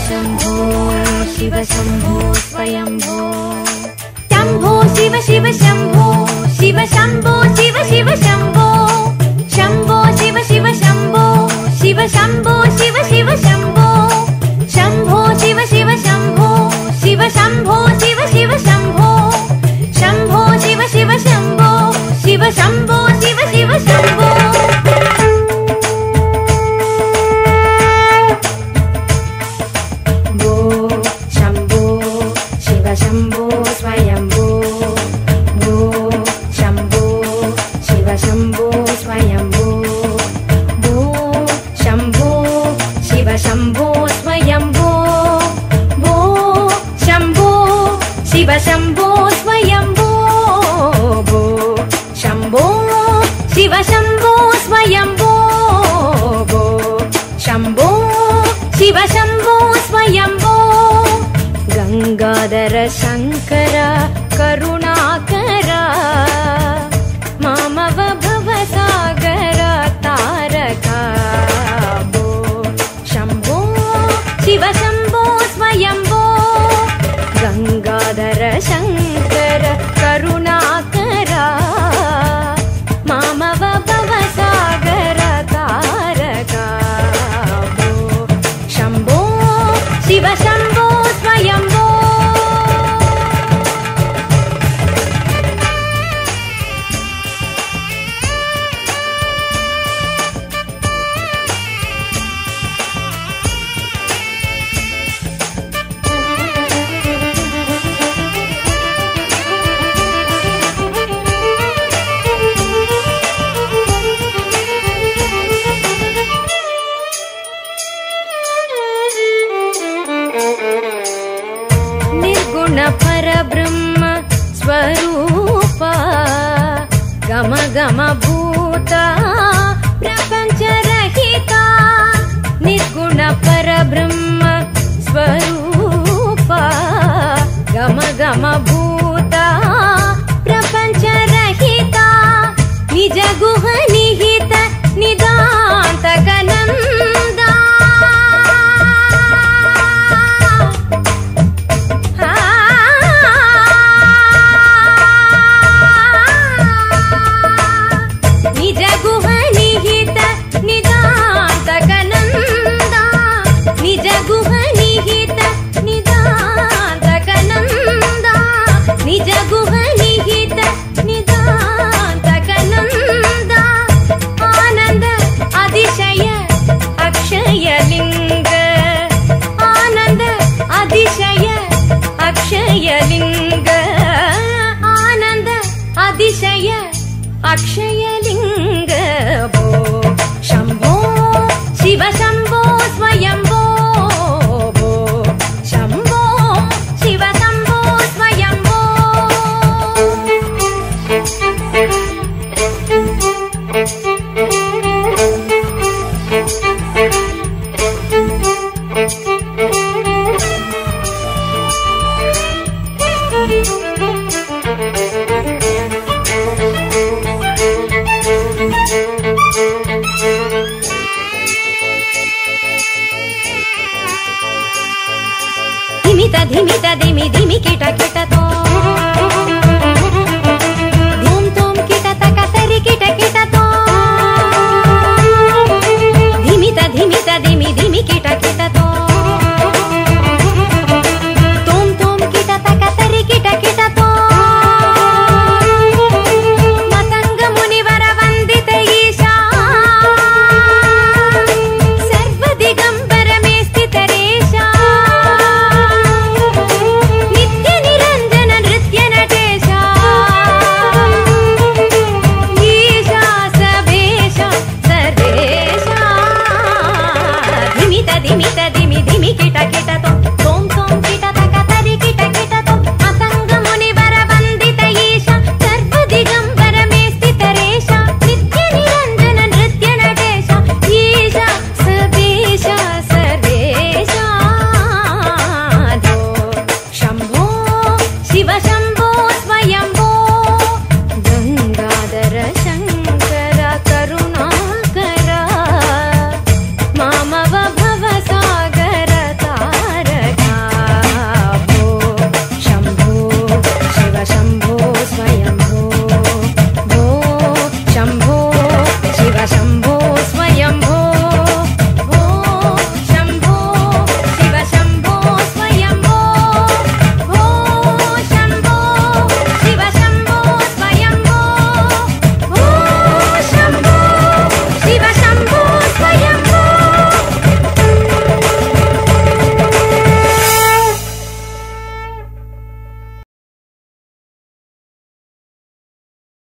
शंभो शिव शंभो स्वयंभो शंभो शिव शिव शंभो शिव शंभो शिव शिव शंभो शंभो शिव शिव शंभो शिव शंभो शिव शिव शंभो शंभो शिव शिव शंभो शिव शंभो शिव शिव शंभो शंभो शिव शिव शंभो शिव शंभो शिव शिव शंभो शंभो स्वयंभो भो शंभो शिव शंभो स्वयंभो भो शंभो शिव शंभो स्वयंभो भो शंभो शिव शंभो स्वयंभो भो शंभो शिव शंभो स्वयंभो भो शंभो शिव शंभो स्वयंभो गंगाधर शंकर करुणाकर मामव भवसागर तारका भो शंभो शिव शंभो स्वयंभो गंगाधर शंकर करुणाकर मामव भवसागर तारका भो शंभो शिव शंभो स्वयंभो परब्रह्म स्वरूप गम गम भूत प्रपंच रहिता निर्गुण परब्रह्म स्वरूप गम गम भूत प्रपंच रहिता निज गुह निहित निदांत गनंदा निज गुह निहित निदांत कनंद आनंद अतिशय अक्षय लिंग आनंद अतिशय अक्षय लिंग आनंद अतिशय अक्षय लिंग भो शंभो शिव शंभो स्वयंभो भो शंभो शिव शंभो स्वयंभो धिमित धिमि धिमि किट किट तो धूम धूम किट तक तरी किट किट तो धिमित धिमि धिमि किट किट तो धूम धूम किट तक तरी किट किट तो मतंग मुनिवर वंदित ईशा सर्व दिगंबर में स्थित रेशा धिमित